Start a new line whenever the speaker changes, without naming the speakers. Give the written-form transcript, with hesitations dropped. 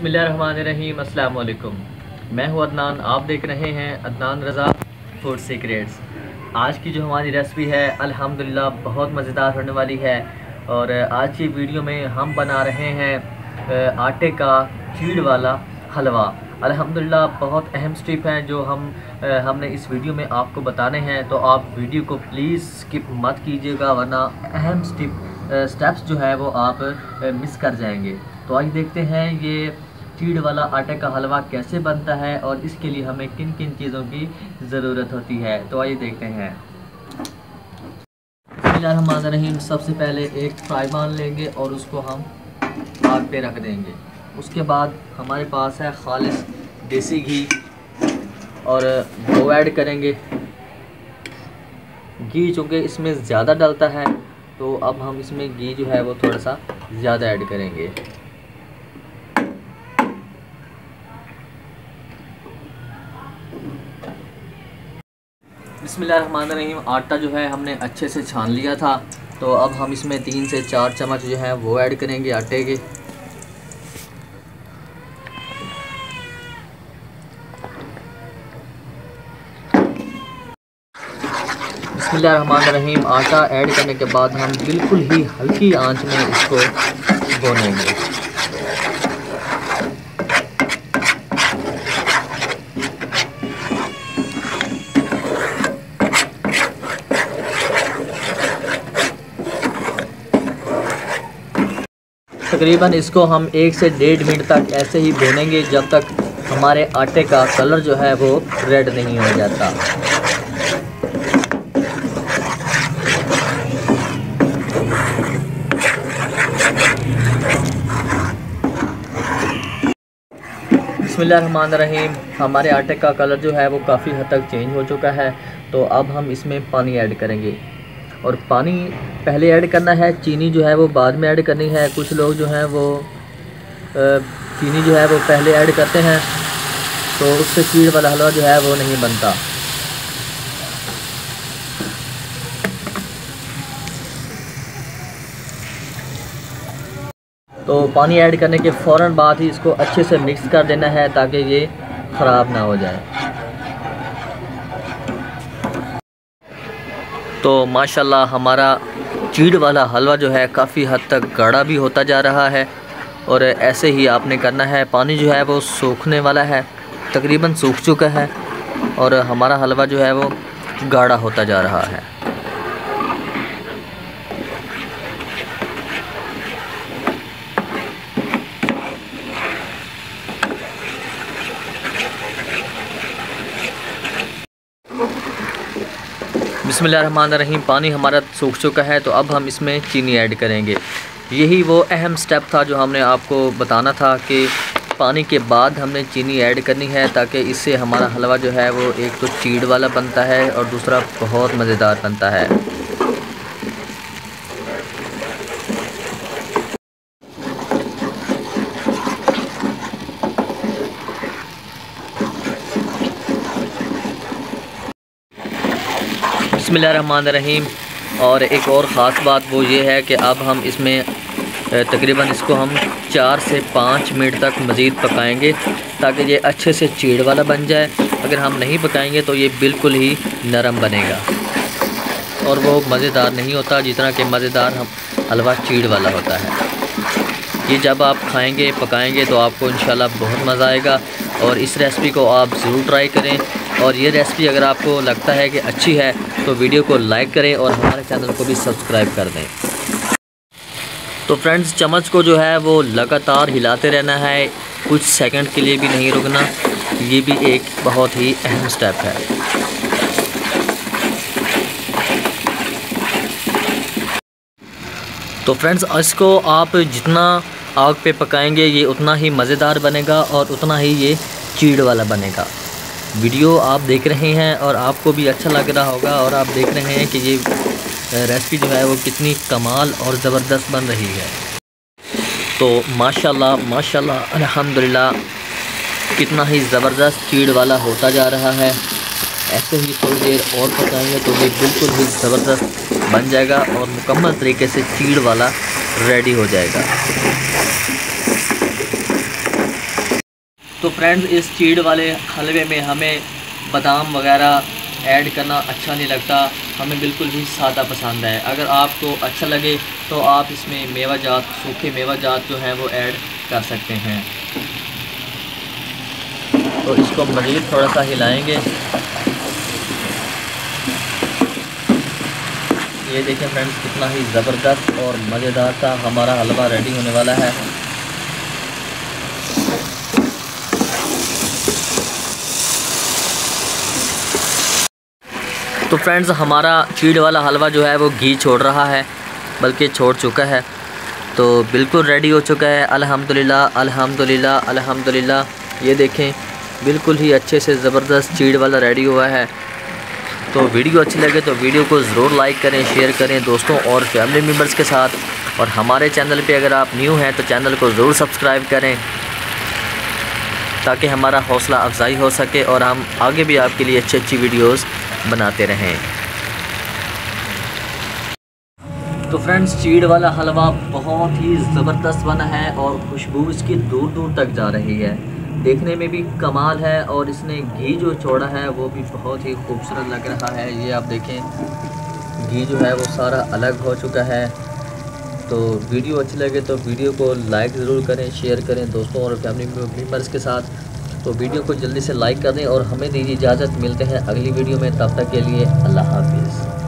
बिस्मिल्लाहिर्रहमानिर्रहीम। अस्सलाम वालेकुम। मैं हूं अदनान, आप देख रहे हैं अदनान रज़ा फूड सीक्रेट्स। आज की जो हमारी रेसिपी है अल्हम्दुलिल्लाह बहुत मज़ेदार होने वाली है। और आज की वीडियो में हम बना रहे हैं आटे का चीड़ वाला हलवा। अल्हम्दुलिल्लाह बहुत अहम स्टेप हैं जो हमने इस वीडियो में आपको बताने हैं, तो आप वीडियो को प्लीज़ स्किप मत कीजिएगा, वरना अहम स्टेप्स जो है वो आप मिस कर जाएंगे। तो आइए देखते हैं ये चीड़ वाला आटे का हलवा कैसे बनता है और इसके लिए हमें किन किन चीज़ों की ज़रूरत होती है। तो आइए देखते हैं। बिस्मिल्लाहिर्रहमानिर्रहीम। सबसे पहले एक फ्राई पैन लेंगे और उसको हम आग पे रख देंगे। उसके बाद हमारे पास है खालिस देसी घी और वो ऐड करेंगे। घी चूँकि इसमें ज़्यादा डलता है तो अब हम इसमें घी जो है वो थोड़ा सा ज़्यादा ऐड करेंगे। बिस्मिल्लाहिर्रहमानिर्रहीम। आटा जो है हमने अच्छे से छान लिया था, तो अब हम इसमें 3 से 4 चम्मच जो है वो ऐड करेंगे आटे के। बिस्मिल्लाहिर्रहमानिर्रहीम। आटा ऐड करने के बाद हम बिल्कुल ही हल्की आंच में इसको भूनेंगे। तकरीबन इसको हम 1 से 1.5 मिनट तक ऐसे ही भूनेंगे जब तक हमारे आटे का कलर जो है वो रेड नहीं हो जाता। बिस्मिल्लाहिर्रहमानिर्रहीम। हमारे आटे का कलर जो है वो काफ़ी हद तक चेंज हो चुका है, तो अब हम इसमें पानी ऐड करेंगे। और पानी पहले ऐड करना है, चीनी जो है वो बाद में ऐड करनी है। कुछ लोग जो हैं वो चीनी जो है वो पहले ऐड करते हैं, तो उससे चीड़ वाला हलवा जो है वो नहीं बनता। तो पानी ऐड करने के फ़ौरन बाद ही इसको अच्छे से मिक्स कर देना है ताकि ये ख़राब ना हो जाए। तो माशाल्लाह हमारा चीड़ वाला हलवा जो है काफ़ी हद तक गाढ़ा भी होता जा रहा है। और ऐसे ही आपने करना है। पानी जो है वो सूखने वाला है, तकरीबन सूख चुका है और हमारा हलवा जो है वो गाढ़ा होता जा रहा है। बिस्मिल्लाहिर्रहमानिर्रहीम। पानी हमारा सूख चुका है, तो अब हम इसमें चीनी ऐड करेंगे। यही वो अहम स्टेप था जो हमने आपको बताना था कि पानी के बाद हमने चीनी ऐड करनी है, ताकि इससे हमारा हलवा जो है वो एक तो चीड़ वाला बनता है और दूसरा बहुत मज़ेदार बनता है। बिस्मिल्लाहिर्रहमानिर्रहीम। और एक और ख़ास बात वो ये है कि अब हम इसमें तकरीबन इसको हम 4 से 5 मिनट तक मज़ीद पकाएंगे ताकि ये अच्छे से चीड़ वाला बन जाए। अगर हम नहीं पकाएंगे तो ये बिल्कुल ही नरम बनेगा और वो मज़ेदार नहीं होता जितना कि मज़ेदार हम हलवा चीड़ वाला होता है। ये जब आप खाएंगे पकाएंगे तो आपको इंशाल्लाह बहुत मज़ा आएगा। और इस रेसिपी को आप ज़रूर ट्राई करें। और ये रेसिपी अगर आपको लगता है कि अच्छी है तो वीडियो को लाइक करें और हमारे चैनल को भी सब्सक्राइब कर दें। तो फ्रेंड्स, चम्मच को जो है वो लगातार हिलाते रहना है, कुछ सेकंड के लिए भी नहीं रुकना। ये भी एक बहुत ही अहम स्टेप है। तो फ्रेंड्स, इसको आप जितना आग पे पकाएंगे ये उतना ही मज़ेदार बनेगा और उतना ही ये चीड़ वाला बनेगा। वीडियो आप देख रहे हैं और आपको भी अच्छा लग रहा होगा और आप देख रहे हैं कि ये रेसिपी जो है वो कितनी कमाल और ज़बरदस्त बन रही है। तो माशाल्लाह माशाल्लाह अल्हम्दुलिल्लाह कितना ही ज़बरदस्त चीड़ वाला होता जा रहा है। ऐसे ही थोड़ी देर और पकाएंगे तो ये बिल्कुल ही ज़बरदस्त बन जाएगा और मुकम्मल तरीके से चीड़ वाला रेडी हो जाएगा। तो फ्रेंड्स, इस चीड़ वाले हलवे में हमें बादाम वगैरह ऐड करना अच्छा नहीं लगता, हमें बिल्कुल भी सादा पसंद है। अगर आपको अच्छा लगे तो आप इसमें मेवा जात, सूखे मेवा जात जो हैं वो ऐड कर सकते हैं। तो इसको मज़ीद थोड़ा सा हिलाएंगे। ये देखें फ्रेंड्स, कितना ही ज़बरदस्त और मज़ेदार सा हमारा हलवा रेडी होने वाला है। तो फ्रेंड्स, हमारा चीड़ वाला हलवा जो है वो घी छोड़ रहा है, बल्कि छोड़ चुका है। तो बिल्कुल रेडी हो चुका है। अल्हम्दुलिल्लाह अल्हम्दुलिल्लाह अल्हम्दुलिल्लाह। ये देखें, बिल्कुल ही अच्छे से ज़बरदस्त चीड़ वाला रेडी हुआ है। तो वीडियो अच्छी लगे तो वीडियो को ज़रूर लाइक करें, शेयर करें दोस्तों और फैमिली मेम्बर्स के साथ। और हमारे चैनल पे अगर आप न्यू हैं तो चैनल को ज़रूर सब्सक्राइब करें, ताकि हमारा हौसला अफजाई हो सके और हम आगे भी आपके लिए अच्छी अच्छी वीडियोस बनाते रहें। तो फ्रेंड्स, चीड़ वाला हलवा बहुत ही ज़बरदस्त बना है और खुशबू इसकी दूर दूर तक जा रही है। देखने में भी कमाल है और इसने घी जो छोड़ा है वो भी बहुत ही खूबसूरत लग रहा है। ये आप देखें, घी जो है वो सारा अलग हो चुका है। तो वीडियो अच्छी लगे तो वीडियो को लाइक ज़रूर करें, शेयर करें दोस्तों और फैमिली मेम्बर्स के साथ। तो वीडियो को जल्दी से लाइक कर दें और हमें दीजिए इजाज़त। मिलते हैं अगली वीडियो में, तब तक के लिए अल्लाह हाफिज़।